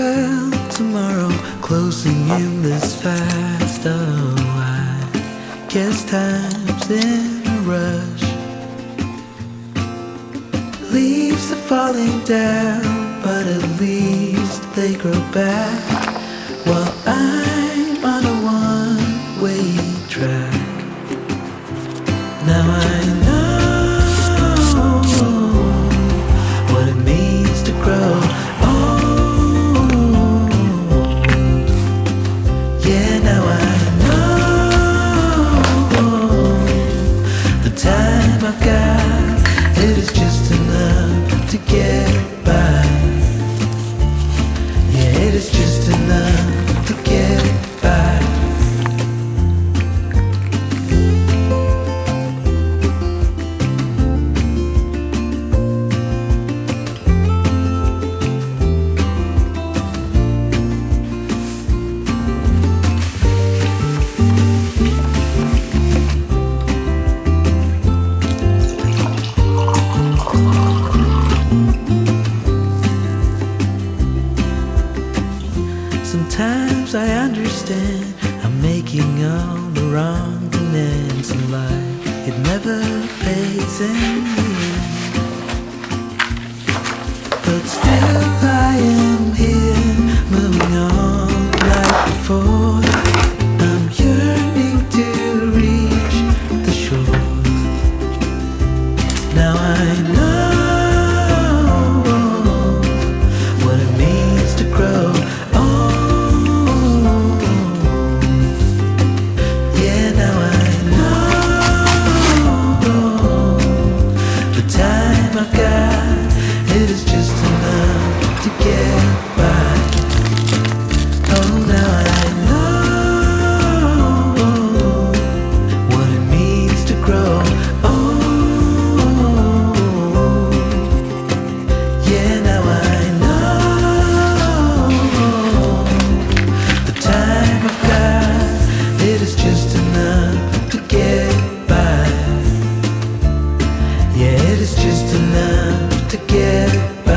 well tomorrow, closing in this fast. Oh, I guess time's in a rush. Leaves are falling down, but at least they grow back. While I'm on a one-way track. Now I know what it means to grow old. Yeah, now I know the time I've got, it is just enough to get by. Yeah, it is just enough to get by. Sometimes I understand I'm making all the wrong demands in life. It never pays in the end. But still I am here, moving on like before. I'm yearning to reach the shore. Now I know what it means to grow. I've got, it is just enough to get by. Oh, now I know what it means to grow old. Yeah, now I know the time I've got, it is just enough to get by. Yeah, it is just enough to get by.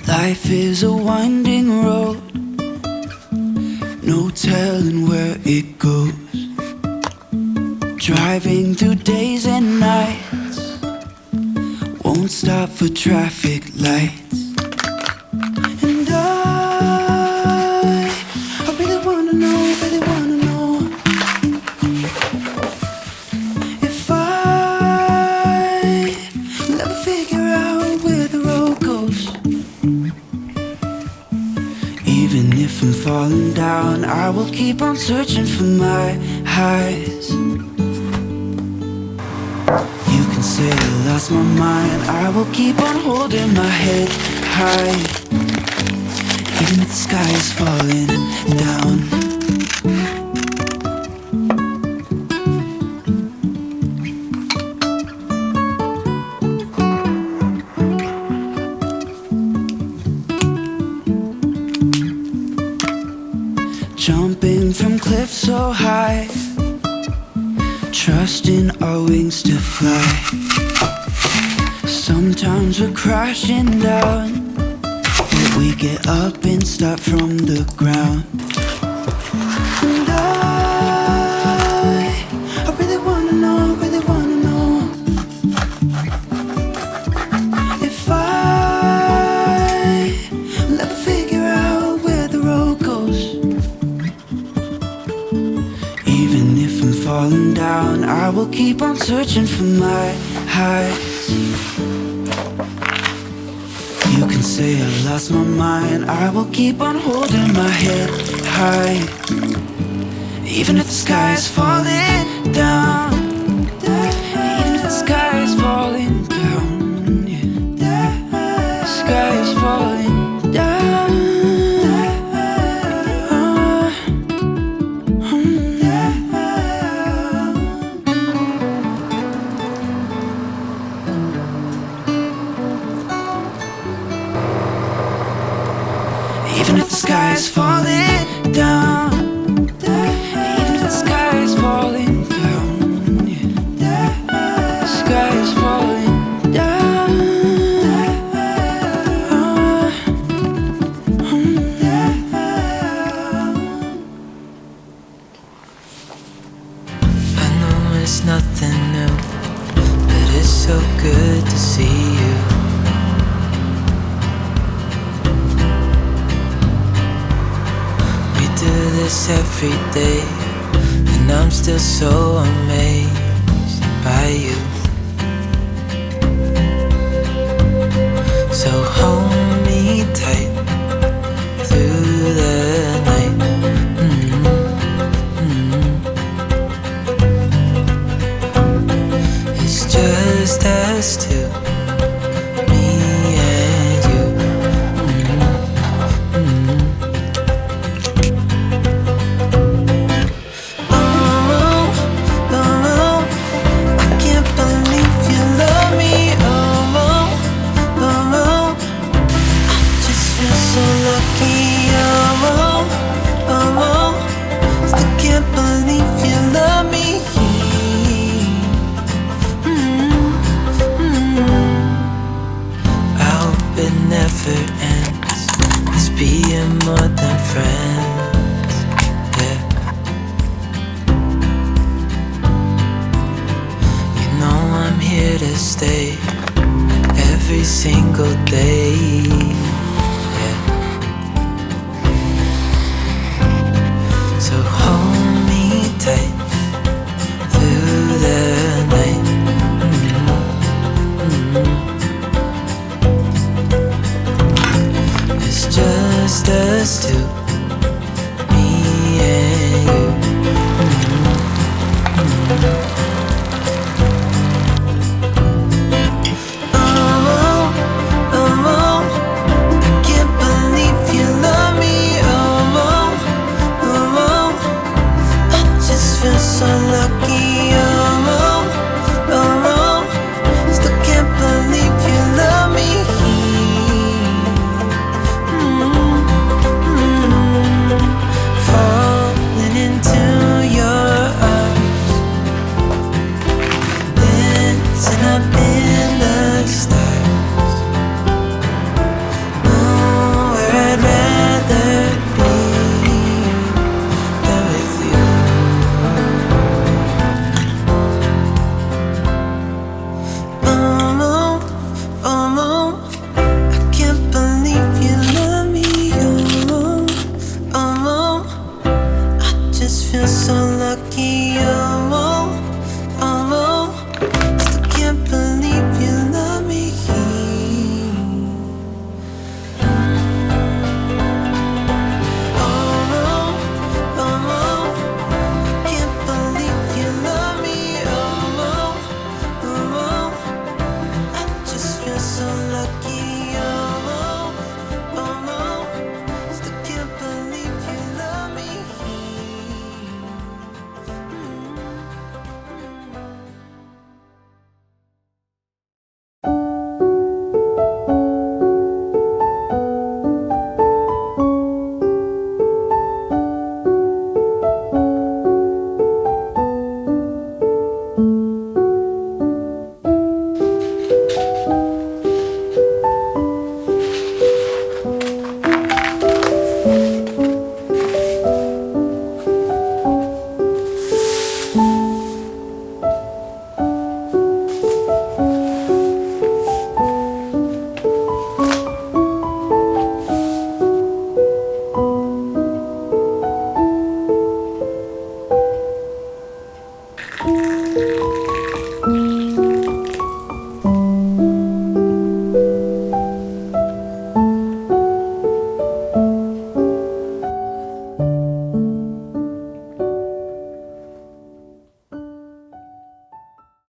Life is a winding road, no telling where it goes. Driving through days and nights, won't stop for traffic lights. And I really wanna know, if I never figure out where the road goes. Even if I'm falling down, I will keep on searching for my highs. You can say I lost my mind, I will keep on holding my head high. Even if the sky is falling down. Jumping from cliffs so high, trusting our wings to fly. Sometimes we're crashing down, but we get up and start from the ground. And I really wanna know, if I never figure out where the road goes. Even if I'm falling down, I will keep on searching for my highs. You can say I lost my mind, I will keep on holding my head high. Even if the sky is falling down, even if the sky is falling down, yeah. The sky is falling down. nothing new, but it's so good to see you. We do this every day, and I'm still so amazed by you. So hold me tight through the night. It's just us two, me and you. Oh, oh, I can't believe you love me. Oh, oh, I just feel so lucky. Oh, still can't believe you love me. I hope it never ends, us being more than friends, yeah. You know I'm here to stay every single day, yeah. So hold me tight through the night. It's just us two, me and you. Oh, I can't believe you love me. Oh, I just feel so lucky. Oh, still can't believe you love me. Falling into your arms, listen up.